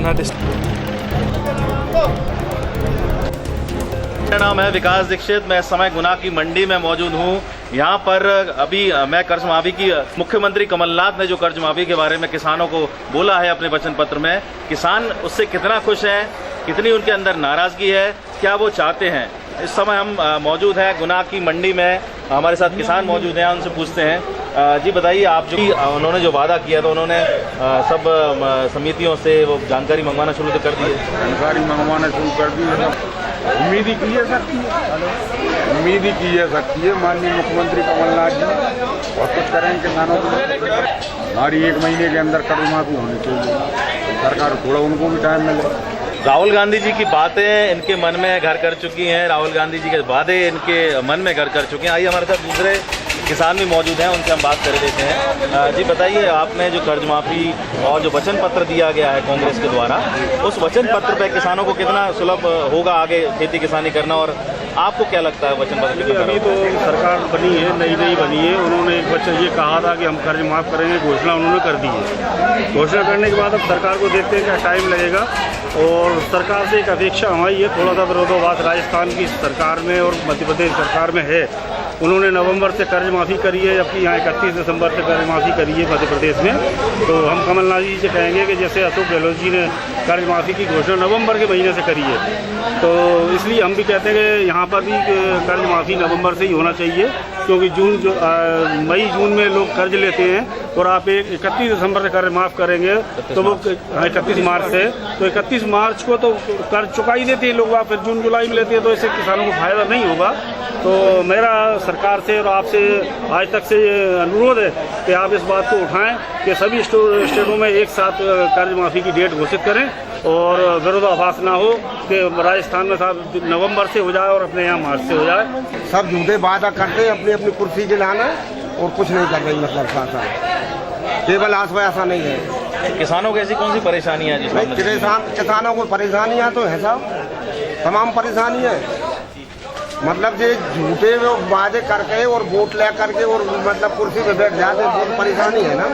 पन्ना district. मेरा नाम है विकास दीक्षित। मैं इस समय गुना की मंडी में मौजूद हूँ। यहाँ पर अभी मैं कर्ज माफी की मुख्यमंत्री कमलनाथ ने जो कर्ज माफी के बारे में किसानों को बोला है अपने वचन पत्र में, किसान उससे कितना खुश हैं, कितनी उनके अंदर नाराजगी है, क्या वो चाहते हैं। इस समय हम मौजूद हैं गुना की मंडी में, हमारे साथ किसान मौजूद हैं, उनसे पूछते हैं। जी बताइए, आप जो उन्होंने जो वादा किया था, उन्होंने सब समितियों से वो जानकारी मंगवाना शुरू कर दी है? जानकारी मंगवाना शुरू कर दी है। उम्मीद ही की जा सकती है, उम्मीद ही की जा सकती है। माननीय मुख्यमंत्री कमलनाथ जी बहुत कुछ करेंगे किसानों को। हमारी 1 महीने के अंदर कर्ज माफी होनी चाहिए। सरकार थोड़ा उनको भी टाइम मिले। राहुल गांधी जी की बातें इनके मन में घर कर चुकी हैं, राहुल गांधी जी के वादे इनके मन में घर कर चुके हैं। आइए हमारे साथ दूसरे किसान भी मौजूद हैं, उनसे हम बात कर देते हैं। जी बताइए, आपने जो कर्ज माफी और जो वचन पत्र दिया गया है कांग्रेस के द्वारा, उस वचन पत्र पे किसानों को कितना सुलभ होगा आगे खेती किसानी करना, और आपको क्या लगता है वचन पत्र? अभी तो सरकार बनी है, नई बनी है। उन्होंने एक वचन ये कहा था कि हम कर्ज माफ़ करेंगे, घोषणा उन्होंने कर दी है। घोषणा करने के बाद अब सरकार को देखते हैं क्या टाइम लगेगा। और सरकार से एक अपेक्षा हमारी है, थोड़ा सा विरोधाभास राजस्थान की सरकार में और मध्य प्रदेश सरकार में है। उन्होंने नवंबर से कर्ज माफ़ी करी है, जबकि यहाँ 31 दिसंबर से कर्ज माफ़ी करी है मध्य प्रदेश में। तो हम कमलनाथ जी से कहेंगे कि जैसे अशोक गहलोत जी ने कर्ज माफ़ी की घोषणा नवंबर के महीने से करी है, तो इसलिए हम भी कहते हैं कि यहाँ पर भी कर्ज माफ़ी नवंबर से ही होना चाहिए। क्योंकि मई जून में लोग कर्ज लेते हैं और आप 31 दिसंबर से कर्ज माफ़ करेंगे तो वो 31 मार्च से, तो 31 मार्च को तो कर्ज चुका ही देते हैं लोग, आप फिर जून जुलाई में लेते हैं, तो इससे किसानों को फायदा नहीं होगा। तो मेरा सरकार से और आपसे आज तक से अनुरोध है कि आप इस बात को उठाएं कि सभी स्टेटों में एक साथ कर्ज माफ़ी की डेट घोषित करें और विरोधाभास ना हो कि राजस्थान में साहब नवंबर से हो जाए और अपने यहाँ मार्च से हो जाए। सब झूठे वादा करते हैं अपनी अपनी कुर्सी के लाना और कुछ नहीं कर रही। मतलब शासन केवल आश्वासन नहीं है। किसानों को ऐसी कौन सी परेशानी है जिसमें? किसानों को परेशानियाँ तो है साहब, तमाम परेशानी है। मतलब ये झूठे वादे करके और वोट ले करके और मतलब कुर्सी पे बैठ जाते हैं, बहुत परेशानी है ना।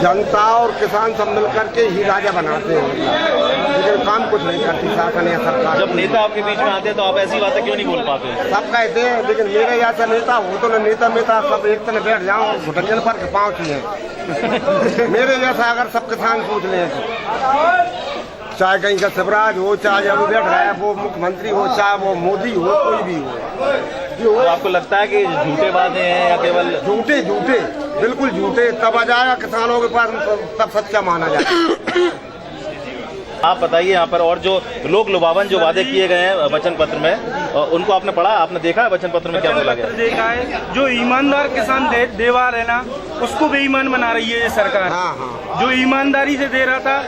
जनता और किसान सब मिल करके ही राजा बनाते हैं, लेकिन काम कुछ नहीं करती शासन या सरकार। जब नेता आपके बीच में आते हैं तो आप ऐसी बातें क्यों नहीं बोल पाते? सब कहते हैं, लेकिन मेरे जैसा नेता हो तो न नेता सब एक तरह बैठ जाओ और घुटन पर पाँव किए। मेरे जैसा अगर सब किसान सोच लें, चाहे कहीं का शिवराज हो, चाहे अभी बैठ रहा है वो मुख्यमंत्री हो, चाहे वो मोदी हो, कोई भी हो। तो आपको लगता है कि झूठे वादे हैं या केवल झूठे बिल्कुल झूठे? तब आ जाएगा किसानों के पास, तब सच्चा माना जाएगा। आप बताइए, यहाँ पर और जो लोक लुभावन जो वादे किए गए हैं वचन पत्र में, उनको आपने पढ़ा, आपने देखा है वचन पत्र में क्या बोला गया? देखा है, जो ईमानदार किसान देवार है ना, उसको बेईमान बना रही है ये सरकार। जो ईमानदारी से दे रहा था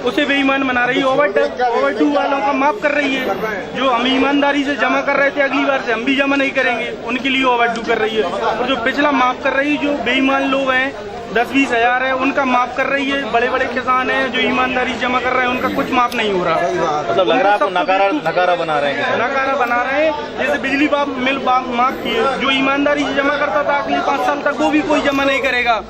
उसे बेईमान बना रही है। ओवरड्यू वालों का माफ कर रही है। जो हम ईमानदारी से जमा कर रहे थे, अगली बार से हम भी जमा नहीं करेंगे, उनके लिए ओवरड्यू कर रही है। और जो पिछला माफ कर रही है, जो बेईमान लोग हैं 10-20 हज़ार है, उनका माफ कर रही है। बड़े बड़े किसान हैं जो ईमानदारी जमा कर रहे हैं, उनका कुछ माफ नहीं हो रहा। मतलब लग रहा है आपको नकारा बना रहे हैं। नकारा बना रहे हैं। जैसे बिजली बिल माफ किए, जो ईमानदारी से जमा करता था अगले 5 साल तक वो भी कोई जमा नहीं करेगा,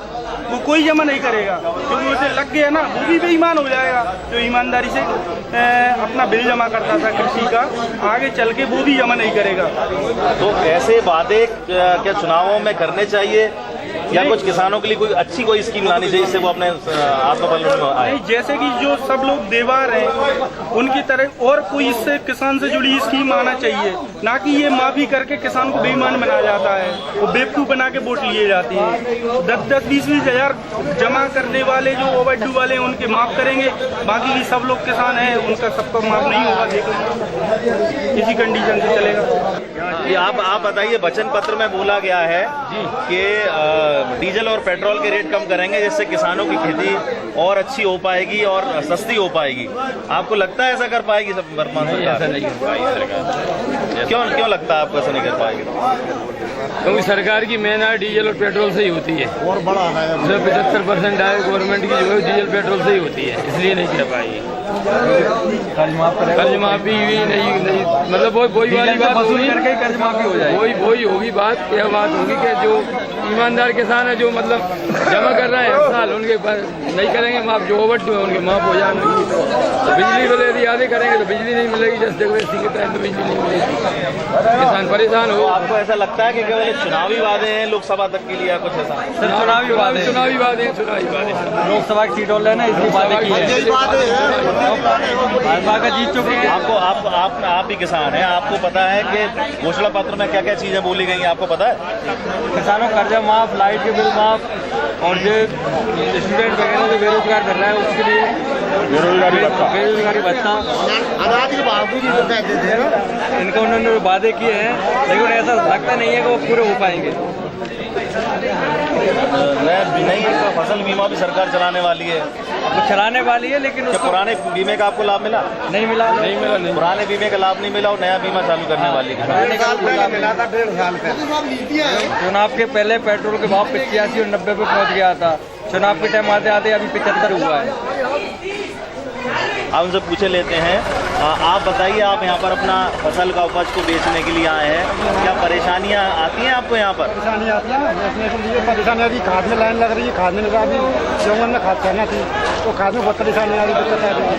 वो कोई जमा नहीं करेगा, क्योंकि उसे लग गया ना, वो भी बेईमान हो जाएगा। जो ईमानदारी से अपना बिल जमा करता था कृषि का, आगे चल के वो भी जमा नहीं करेगा। तो ऐसे वादे क्या चुनावों में करने चाहिए या कुछ किसानों के लिए कोई स्कीम लानी चाहिए जिससे वो अपने आत्मबल में आए? जैसे कि जो सब लोग देवार हैं उनकी तरह और कोई इससे किसान से जुड़ी स्कीम आना चाहिए, ना कि ये माफी करके किसान को बेईमान बनाया जाता है, वो बेवकूफ़ बना के वोट लिए जाते हैं। 10-10, 20-20 हज़ार जमा करने वाले जो ओवरड्यू वाले हैं उनके माफ करेंगे, बाकी की सब लोग किसान हैं उनका सबका माफ नहीं होगा। देखो इसी कंडीशन से चलेगा। आप बताइए, वचन पत्र में बोला गया है कि डीजल और पेट्रोल के रेट कम करेंगे जिससे किसानों की खेती और अच्छी हो पाएगी और सस्ती हो पाएगी। आपको लगता है ऐसा कर पाएगी सब वर्तमान सरकार? ऐसा नहीं कर पाएगी सरकार। क्यों लगता है आपको ऐसा नहीं कर पाएगी? क्योंकि सरकार की मेहनत डीजल और पेट्रोल से ही होती है, और बड़ा है 75% है गवर्नमेंट की जो है डीजल पेट्रोल से ही होती है, इसलिए नहीं कर पाएगी। कर्ज माफी भी नहीं मतलब वही वाली बात होगी, कर्ज माफी हो जाए, वही होगी बात। यह बात होगी कि जो ईमानदार किसान है जो मतलब जमा कर रहे हैं हर साल, उनके नहीं करेंगे माफ, जो ओवर ड्यू है उनके माफ हो जाएंगे। तो बिजली बिल यदि आधे करेंगे तो बिजली नहीं मिलेगी, जैसे देखो इसी के टाइम तो बिजली नहीं मिलेगी, किसान परेशान हो। आपको ऐसा लगता है कि केवल चुनावी वादे हैं लोकसभा तक के लिए, कुछ ऐसा? चुनावी वादे, चुनावी वादे, चुनावी वादे, लोकसभा की सीट लेना इसलिए वादे की है, भाजपा का जीत चुके हैं। आप भी किसान हैं, आपको पता है कि घोषणा पत्र में क्या क्या चीजें बोली गई हैं, आपको पता है? किसानों का कर्जा माफ, लाइट के बिल माफ, और जो स्टूडेंट वगैरह जो बेरोजगार कर रहा है उसके लिए बेरोजगारी भत्ता, अनाज की बाबू जी तो कहते थे ना, इनका उन्होंने वादे किए हैं, लेकिन ऐसा लगता नहीं है कि वो पूरे हो पाएंगे। नहीं, फसल बीमा भी सरकार चलाने वाली है, वो चलाने वाली है, लेकिन उसको पुराने बीमे का आपको लाभ मिला? नहीं मिला, नहीं मिला, नहीं। पुराने बीमे का लाभ नहीं मिला और नया बीमा चालू करने वाली है। 1.5 साल पहले मिला था, 1.5 साल पहले। चुनाव के पहले पेट्रोल के भाव 85 और 90 पे पहुंच गया था, चुनाव के टाइम आते आते अभी 75 हुआ है। आप उनसे पूछे लेते हैं। आप बताइए, आप यहाँ पर अपना फसल का उपज को बेचने के लिए आए हैं, क्या परेशानियाँ आती हैं आपको यहाँ पर? परेशानी आती है बेचने के लिए, परेशानी आती है, खाद में लाइन लग रही है, खाद में लगा दी, जंगल में खाद करना थी तो खाद में बहुत परेशानी आ रही, दिक्कत आ रही है।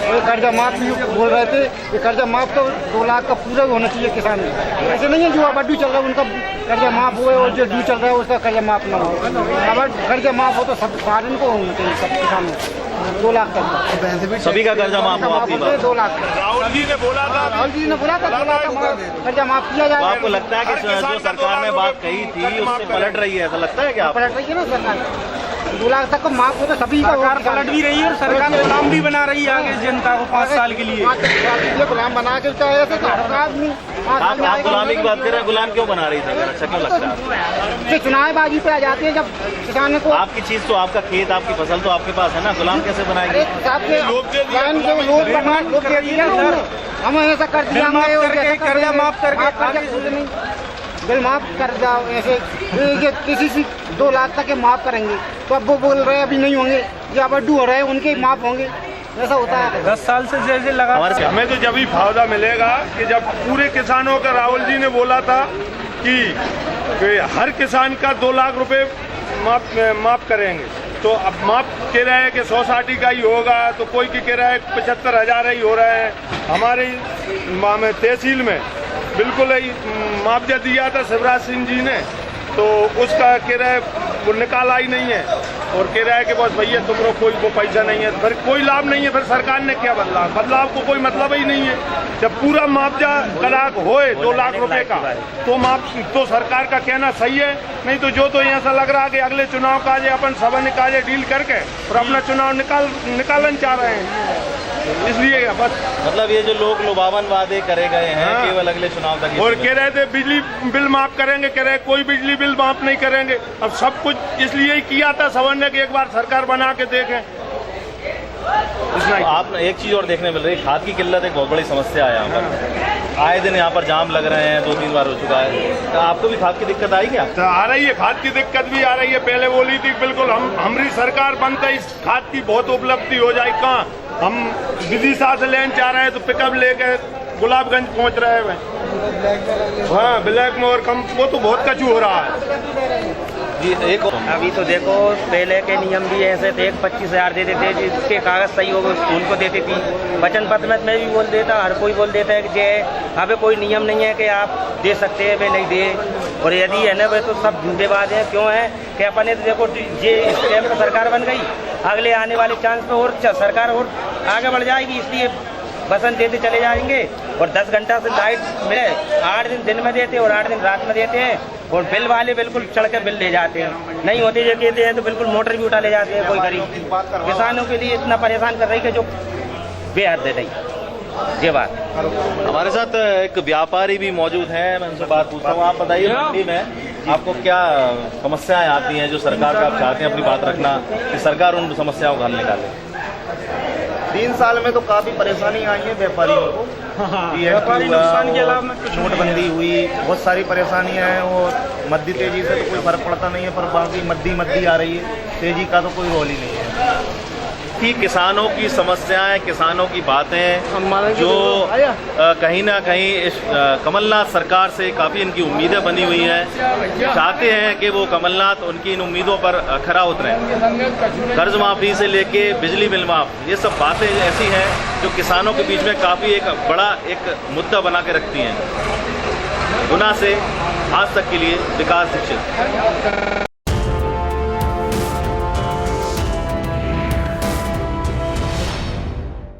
और कर्जा माफ भी बोल रहे थे, ये कर्जा माफ तो 2 लाख का पूरा होना चाहिए किसान में, ऐसे नहीं है जो अब ड्यू चल रहा है उनका कर्जा माफ हुए और जो ड्यू चल रहा है उसका कर्जा माफ ना हो। अब कर्जा माफ हो तो सब सारे को होना चाहिए, सब किसानों 2 लाख तक सभी का कर्जा माफ हो, आपकी बात? 2 लाख। राहुल जी ने बोला था 2 लाख का कर्जा माफ किया जाए। आपको लगता है कि जो सरकार ने बात कही थी उससे पलट रही है, ऐसा लगता है क्या? पलट रही है ना सरकार, 2 लाख तक को माफ हो तो सभी का पलट भी रही है और सरकार गुलाम भी बना रही है आगे जनता को 5 साल के लिए। गुलाम बना के चाहे तो हर आदमी आप गुलामी की बात कर रहे हैं, गुलाम क्यों बना रही थी? अच्छा क्यों लगता है? चुनावबाजी पे आ जाती है जब किसान को। आपकी चीज तो, आपका खेत, आपकी फसल तो आपके पास है ना, गुलाम कैसे बनाएगी? लोग दे दिया हम ऐसा कर दिया, कर्जा माफ करके बिल माफ कर जाओ, ऐसे किसी से 2 लाख तक के माफ करेंगे तो अब वो बोल रहे हैं अभी नहीं होंगे, जो अब ड्यू हो रहे हैं उनके माफ होंगे, ऐसा होता है। 10 साल से जैसे लगा। हमें तो जब ही फायदा मिलेगा कि जब पूरे किसानों का, राहुल जी ने बोला था कि हर किसान का 2 लाख रुपए माफ करेंगे, तो अब माफ कह रहे हैं कि 160 का ही होगा, तो कोई की कह रहा है 75,000 ही हो रहे हैं। हमारी तहसील में बिल्कुल ही मुआवजा दिया था शिवराज सिंह जी ने, तो उसका कह रहा है वो निकाला ही नहीं है, और कह रहा है कि बस भैया तुम लोग कोई वो पैसा नहीं है, फिर कोई लाभ नहीं है। फिर सरकार ने क्या बदलाव को कोई मतलब ही नहीं है। जब पूरा मुआवजा कलाक होए 2 लाख रुपए का तो सरकार का कहना सही है, नहीं तो जो तो ऐसा लग रहा है कि अगले चुनाव का जे अपन सब निकाले डील करके और अपना चुनाव निकालना चाह रहे हैं, इसलिए बस। मतलब ये जो लोग लुभावन वादे करे गए हैं केवल अगले चुनाव तक, और कह रहे थे बिजली बिल माफ करेंगे, कह रहे कोई बिजली बिल माफ नहीं करेंगे। अब सब कुछ इसलिए ही किया था समझने कि एक बार सरकार बना के देखें। आप एक चीज और देखने मिल रही है, खाद की किल्लत एक बहुत बड़ी समस्या है यहाँ पर। आए दिन यहाँ पर जाम लग रहे हैं, 2-3 बार हो चुका है। तो आपको भी खाद की दिक्कत आई क्या? तो आ रही है, खाद की दिक्कत भी आ रही है। पहले बोली थी बिल्कुल हमारी सरकार बनते इस खाद की बहुत उपलब्धि हो जाए, कहाँ हम विदिशा से लेन चाह रहे हैं तो पिकअप लेके गुलाबगंज पहुँच रहे हैं। हाँ, ब्लैक में और कम, वो तो बहुत कचू हो रहा है। अभी तो देखो पहले के नियम भी ऐसे थे, 25,000 देते थे, जिसके कागज सही हो उनको देती थी। वचन पत्र में मैं भी बोल देता, हर कोई बोल देता है कि जे अभी कोई नियम नहीं है कि आप दे सकते हैं, वे नहीं दे। और यदि है ना वे तो सब झूठे बात है। क्यों है कि अपने तो देखो ये इस टाइम पर सरकार बन गई, अगले आने वाले चांस पे और सरकार और आगे बढ़ जाएगी, इसलिए बसन देते चले जाएंगे। और 10 घंटा से लाइट मिले, 8 दिन में देते और 8 दिन रात में देते हैं। और बिल वाले बिल्कुल चढ़ के बिल ले जाते हैं, नहीं होते जो कहते हैं तो बिल्कुल मोटर भी उठा ले जाते हैं। कोई गरीब किसानों के लिए इतना परेशान कर रही है कि जो बेहद दे रही। ये बात हमारे साथ एक व्यापारी भी मौजूद हैं, मैं उनसे बात पूछता हूँ। आप बताइए, मंडी में आपको क्या समस्याएं आती हैं जो सरकार का आप चाहते हैं अपनी बात रखना, कि सरकार उन समस्याओं का हल निकाले? 3 साल में तो काफी परेशानी आई है व्यापारियों को। व्यापारी नुकसान के अलावा नोटबंदी हुई, बहुत सारी परेशानियां हैं। और मद्दी तेजी से तो कोई फर्क पड़ता नहीं है, पर बाकी मद्दी आ रही है, तेजी का तो कोई रोल ही नहीं है। कि किसानों की समस्याएं, किसानों की बातें जो कहीं ना कहीं इस कमलनाथ सरकार से काफ़ी इनकी उम्मीदें बनी हुई हैं, चाहते हैं कि वो कमलनाथ उनकी इन उम्मीदों पर खरा उतरें। कर्ज माफ़ी से लेके बिजली बिल माफ़, ये सब बातें ऐसी हैं जो किसानों के बीच में काफ़ी एक बड़ा एक मुद्दा बना के रखती हैं। गुना से आज तक के लिए विकास दीक्षित।